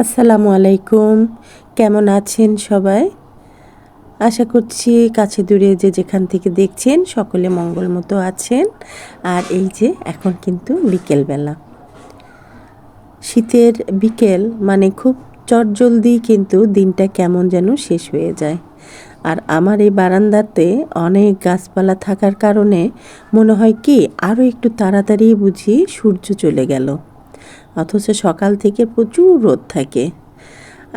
আসসালামু আলাইকুম। কেমন আছেন সবাই? আশা করছি কাছে দূরে যে যেখান থেকে দেখছেন সকলে মঙ্গলমতো আছেন। আর এই যে এখন কিন্তু বিকেলবেলা, শীতের বিকেল মানে খুব চটজলদি কিন্তু দিনটা কেমন যেন শেষ হয়ে যায়। আর আমার এই বারান্দাতে অনেক গাছপালা থাকার কারণে মনে হয় কি আরও একটু তাড়াতাড়ি বুঝি সূর্য চলে গেল, অথচ সকাল থেকে প্রচুর রোদ থাকে।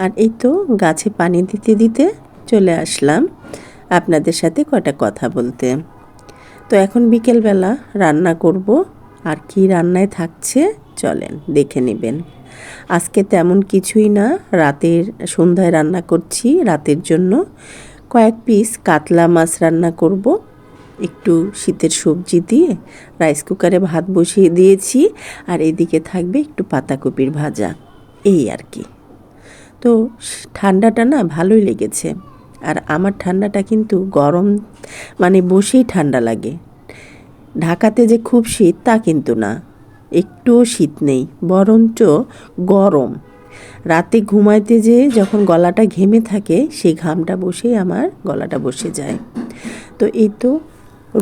আর এই তো গাছে পানি দিতে দিতে চলে আসলাম আপনাদের সাথে কটা কথা বলতে। তো এখন বিকেলবেলা রান্না করব, আর কি রান্নায় থাকছে চলেন দেখে নেবেন। আজকে তেমন কিছুই না, সন্ধ্যায় রান্না করছি রাতের জন্য। কয়েক পিস কাতলা মাছ রান্না করব, একটু শীতের সবজি দিয়ে রাইস কুকারে ভাত বসিয়ে দিয়েছি। আর এদিকে থাকবে একটু পাতাকপির ভাজা, এই আর কি। তো ঠান্ডাটা না ভালোই লেগেছে। আর আমার ঠান্ডাটা কিন্তু গরম মানে বসেই ঠান্ডা লাগে। ঢাকাতে যে খুব শীত তা কিন্তু না, একটুও শীত নেই, বরঞ্চ গরম। রাতে ঘুমাইতে যে যখন গলাটা ঘেমে থাকে সেই ঘামটা বসেই আমার গলাটা বসে যায়। তো এই তো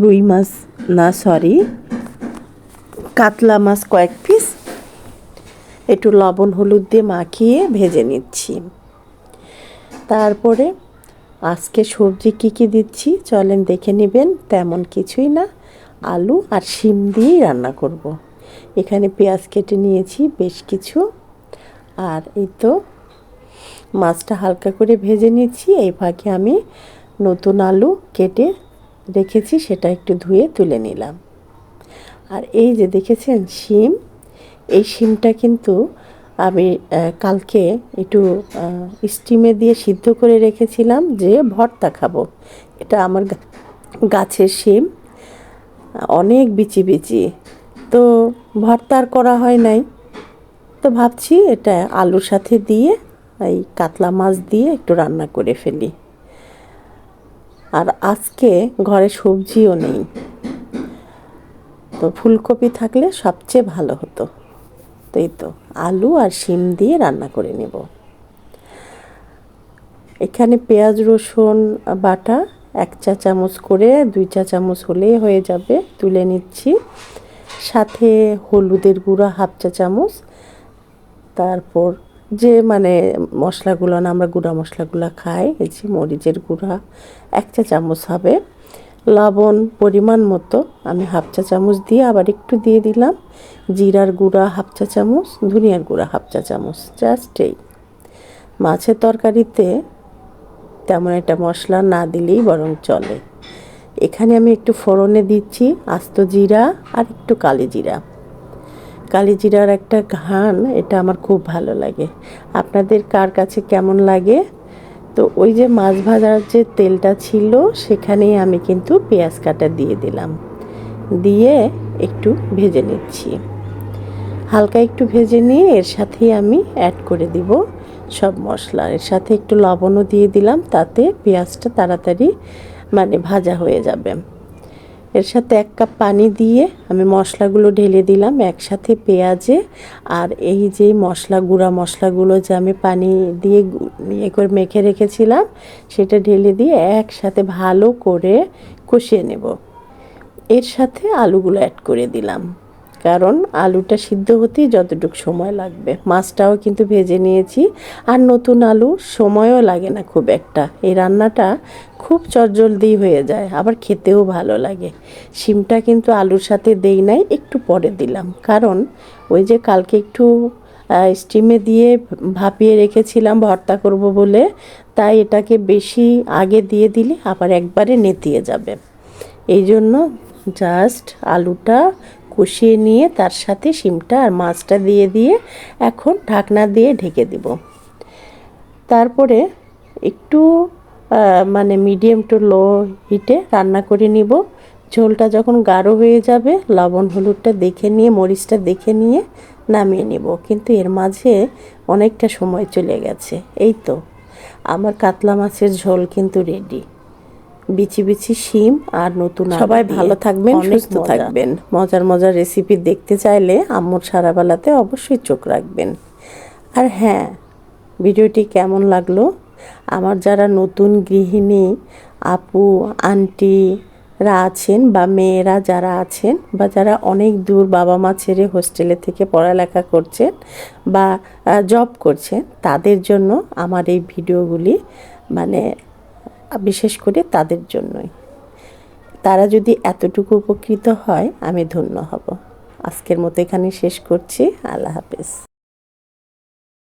রুই মাছ না সরি কাতলা মাছ কয়েক পিস একটু লবণ হলুদ দিয়ে মাখিয়ে ভেজে নিচ্ছি। তারপরে আজকে সবজি কী দিচ্ছি চলেন দেখে নেবেন। তেমন কিছুই না, আলু আর শিম দিয়েই রান্না করব। এখানে পেঁয়াজ কেটে নিয়েছি বেশ কিছু, আর এই তো মাছটা হালকা করে ভেজে নিচ্ছি। এই ফাঁকে আমি নতুন আলু কেটে রেখেছি, সেটা একটু ধুয়ে তুলে নিলাম। আর এই যে দেখেছেন শিম, এই শিমটা কিন্তু আমি কালকে একটু স্টিমে দিয়ে সিদ্ধ করে রেখেছিলাম যে ভর্তা খাবো। এটা আমার গাছের শিম, অনেক বিচি বিচি, তো ভর্তা আর করা হয় নাই। তো ভাবছি এটা আলুর সাথে দিয়ে এই কাতলা মাছ দিয়ে একটু রান্না করে ফেলি। আর আজকে ঘরে সবজিও নেই, তো ফুলকপি থাকলে সবচেয়ে ভালো হতো। তো এই তো আলু আর শিম দিয়ে রান্না করে নেব। এখানে পেঁয়াজ রসুন বাটা 1 চা চামচ করে 2 চা চামচ হলেই হয়ে যাবে, তুলে নিচ্ছি। সাথে হলুদের গুঁড়া 1/2 চা চামচ, তারপর যে মানে মশলাগুলো না আমরা গুঁড়া মশলাগুলো খাই, এই যে মরিচের গুঁড়া 1 চা চামচ হবে, লবণ পরিমাণ মতো আমি 1/2 চা চামচ দিয়ে আবার একটু দিয়ে দিলাম, জিরার গুঁড়া 1/2 চা চামচ, ধনিয়ার গুঁড়া 1/2 চা চামচ। জাস্ট এই মাছের তরকারিতে তেমন একটা মশলা না দিলেই বরং চলে। এখানে আমি একটু ফোড়নে দিচ্ছি আস্ত জিরা আর একটু কালি জিরা। কালি জিরার একটা ঘ্রাণ, এটা আমার খুব ভালো লাগে। আপনাদের কার কাছে কেমন লাগে? তো ওই যে মাছ ভাজার যে তেলটা ছিল সেখানেই আমি কিন্তু পেঁয়াজ কাটা দিয়ে দিলাম, দিয়ে একটু ভেজে নিচ্ছি। হালকা একটু ভেজে নিয়ে এর সাথেই আমি অ্যাড করে দিব সব মশলা। এর সাথে একটু লবণও দিয়ে দিলাম, তাতে পেঁয়াজটা তাড়াতাড়ি মানে ভাজা হয়ে যাবে। এর সাথে 1 কাপ পানি দিয়ে আমি মশলাগুলো ঢেলে দিলাম একসাথে পেঁয়াজে। আর এই যে গুঁড়া মশলাগুলো যে আমি পানি দিয়ে ইয়ে করে মেখে রেখেছিলাম সেটা ঢেলে দিয়ে একসাথে ভালো করে কষিয়ে নেব। এর সাথে আলুগুলো অ্যাড করে দিলাম, কারণ আলুটা সিদ্ধ হতেই যতটুকু সময় লাগবে। মাছটাও কিন্তু ভেজে নিয়েছি, আর নতুন আলু সময়ও লাগে না খুব একটা। এই রান্নাটা খুব চটজলদি হয়ে যায়, আবার খেতেও ভালো লাগে। শিমটা কিন্তু আলুর সাথে দেই নাই, একটু পরে দিলাম, কারণ ওই যে কালকে একটু স্টিমে দিয়ে ভাপিয়ে রেখেছিলাম ভর্তা করব বলে, তাই এটাকে বেশি আগে দিয়ে দিলে আবার একবারে নেতিয়ে যাবে। এই জন্য জাস্ট আলুটা কষিয়ে নিয়ে তার সাথে শিমটা আর মাছটা দিয়ে এখন ঢাকনা দিয়ে ঢেকে দিব। তারপরে একটু মানে মিডিয়াম টু লো হিটে রান্না করে নিব। ঝোলটা যখন গাঢ় হয়ে যাবে লবণ হলুদটা দেখে নিয়ে মরিচটা দেখে নিয়ে নামিয়ে নিব। কিন্তু এর মাঝে অনেকটা সময় চলে গেছে। এই তো আমার কাতলা মাছের ঝোল কিন্তু রেডি। বিচি বিচি শিম আর নতুন। সবাই ভালো থাকবেন, সুস্থ থাকবেন। মজার মজার রেসিপি দেখতে চাইলে আম্মুর সারাবেলাতে অবশ্যই চোখ রাখবেন। আর হ্যাঁ, ভিডিওটি কেমন লাগলো। আমার যারা নতুন গৃহিণী আপু আন্টিরা আছেন বা মেয়েরা যারা আছেন বা যারা অনেক দূর বাবা মা ছেড়ে হোস্টেলে থেকে পড়ালেখা করছেন বা জব করছেন, তাদের জন্য আমার এই ভিডিওগুলি, মানে বিশেষ করে তাদের জন্যই। তারা যদি এতটুকু উপকৃত হয় আমি ধন্য হব। আজকের মতো এখানে শেষ করছি। আল্লাহ হাফেজ।